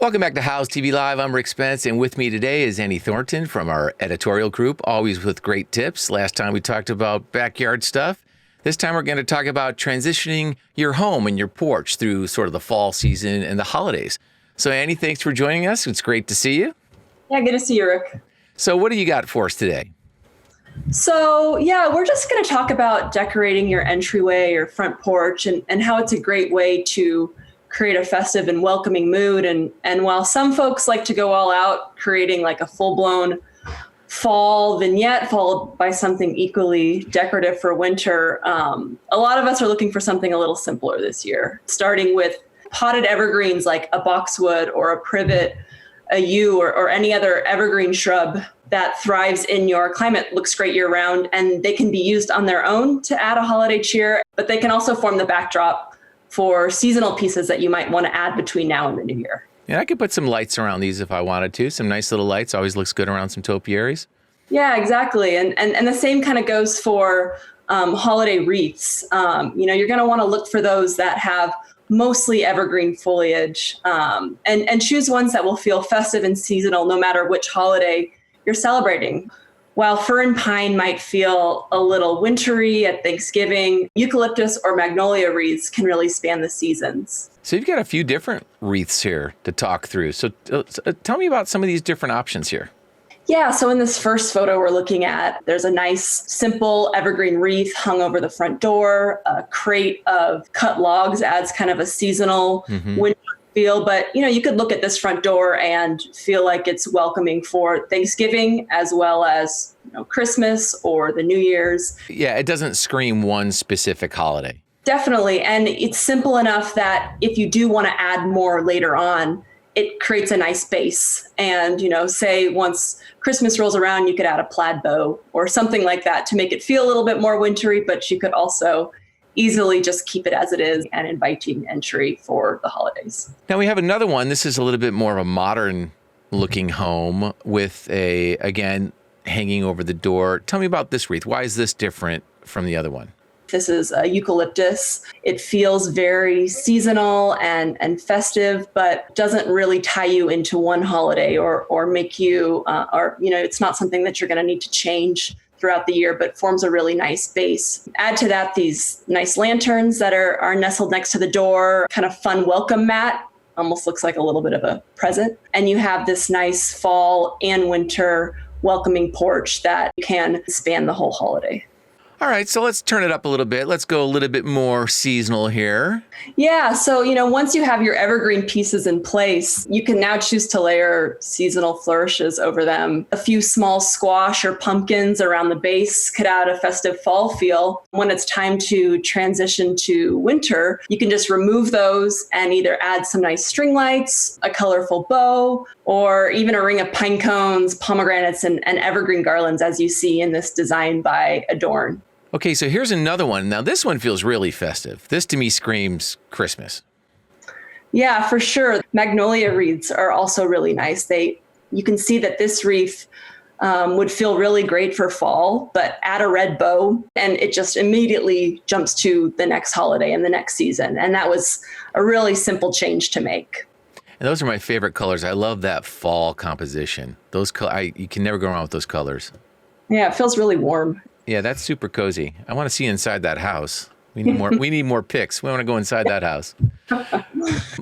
Welcome back to Houzz TV Live. I'm Rick Spence, and with me today is Annie Thornton from our editorial group, always with great tips. Last time we talked about backyard stuff. This time we're going to talk about transitioning your home and your porch through sort of the fall season and the holidays. So Annie, thanks for joining us. It's great to see you. Yeah, good to see you, Rick. So what do you got for us today? So we're just going to talk about decorating your entryway or front porch and how it's a great way to create a festive and welcoming mood. And while some folks like to go all out, creating like a full-blown fall vignette followed by something equally decorative for winter, a lot of us are looking for something a little simpler this year, starting with potted evergreens like a boxwood or a privet, a yew, or any other evergreen shrub that thrives in your climate, looks great year round, and they can be used on their own to add a holiday cheer, but they can also form the backdrop for seasonal pieces that you might want to add between now and the new year. Yeah, I could put some lights around these if I wanted to. Some nice little lights. Always looks good around some topiaries. Yeah, exactly. And the same kind of goes for holiday wreaths. You're going to want to look for those that have mostly evergreen foliage and choose ones that will feel festive and seasonal no matter which holiday you're celebrating. While fir and pine might feel a little wintry at Thanksgiving, eucalyptus or magnolia wreaths can really span the seasons. So you've got a few different wreaths here to talk through. So tell me about some of these different options here. Yeah, so in this first photo we're looking at, there's a nice, simple evergreen wreath hung over the front door. A crate of cut logs adds kind of a seasonal winter feel. But, you could look at this front door and feel like it's welcoming for Thanksgiving as well as Christmas or the New Year's. Yeah, it doesn't scream one specific holiday. Definitely. And it's simple enough that if you do want to add more later on, it creates a nice base. And, say once Christmas rolls around, you could add a plaid bow or something like that to make it feel a little bit more wintry, but you could also easily just keep it as it is and inviting entry for the holidays. Now we have another one. This is a little bit more of a modern looking home with again, hanging over the door. Tell me about this wreath. Why is this different from the other one? This is a eucalyptus. It feels very seasonal and festive, but doesn't really tie you into one holiday or make you, it's not something that you're going to need to change throughout the year, but forms a really nice base. Add to that these nice lanterns that are nestled next to the door, kind of fun welcome mat, almost looks like a little bit of a present. And you have this nice fall and winter welcoming porch that can span the whole holiday. All right, so let's turn it up a little bit. Let's go a little bit more seasonal here. Yeah, so, once you have your evergreen pieces in place, you can now choose to layer seasonal flourishes over them. A few small squash or pumpkins around the base could add a festive fall feel. When it's time to transition to winter, you can just remove those and either add some nice string lights, a colorful bow, or even a ring of pine cones, pomegranates, and evergreen garlands, as you see in this design by Adorn. Okay, so here's another one. Now, this one feels really festive. This, to me, screams Christmas. Yeah, for sure. Magnolia wreaths are also really nice. You can see that this wreath would feel really great for fall, but add a red bow, and it just immediately jumps to the next holiday and the next season. And that was a really simple change to make. And those are my favorite colors. I love that fall composition. You can never go wrong with those colors. Yeah, it feels really warm. Yeah, that's super cozy. I want to see inside that house. We need more. We need more pics. We want to go inside that house.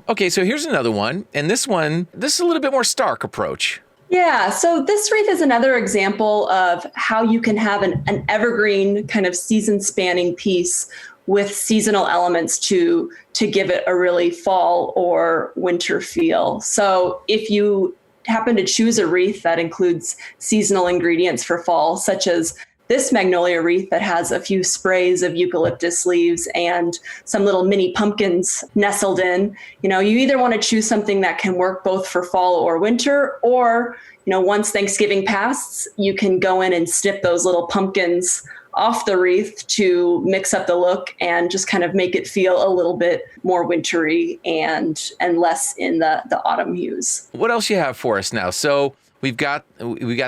Okay, so here's another one, and this is a little bit more stark approach. Yeah, so this wreath is another example of how you can have an evergreen kind of season-spanning piece with seasonal elements to give it a really fall or winter feel. So if you happen to choose a wreath that includes seasonal ingredients for fall, such as this magnolia wreath that has a few sprays of eucalyptus leaves and some little mini pumpkins nestled in, you either want to choose something that can work both for fall or winter, or, once Thanksgiving passes, you can go in and snip those little pumpkins off the wreath to mix up the look and just kind of make it feel a little bit more wintry and less in the autumn hues. What else you have for us now? So we got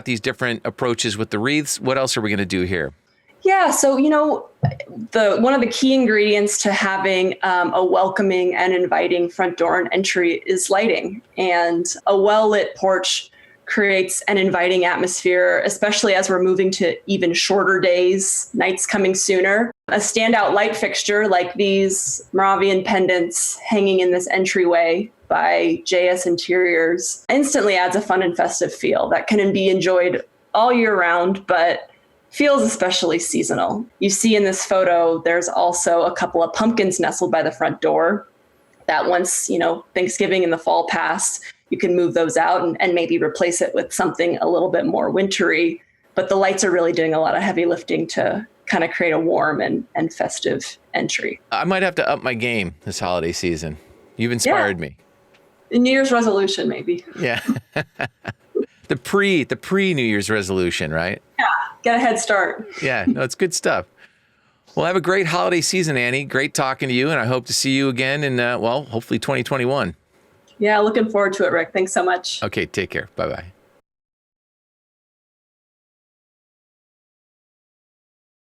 these different approaches with the wreaths. What else are we going to do here? Yeah, so the one of the key ingredients to having a welcoming and inviting front door and entry is lighting, and a well-lit porch creates an inviting atmosphere, especially as we're moving to even shorter days, nights coming sooner. A standout light fixture like these Moravian pendants hanging in this entryway by JS Interiors instantly adds a fun and festive feel that can be enjoyed all year round, but feels especially seasonal. You see in this photo, there's also a couple of pumpkins nestled by the front door that once, Thanksgiving in the fall passed, you can move those out and maybe replace it with something a little bit more wintry. But the lights are really doing a lot of heavy lifting to kind of create a warm and festive entry. I might have to up my game this holiday season. You've inspired me. A New Year's resolution, maybe. Yeah. The pre New Year's resolution, right? Yeah, get a head start. Yeah, no, it's good stuff. Well, have a great holiday season, Annie. Great talking to you, and I hope to see you again in, hopefully 2021. Yeah, looking forward to it, Rick. Thanks so much. Okay, take care. Bye-bye.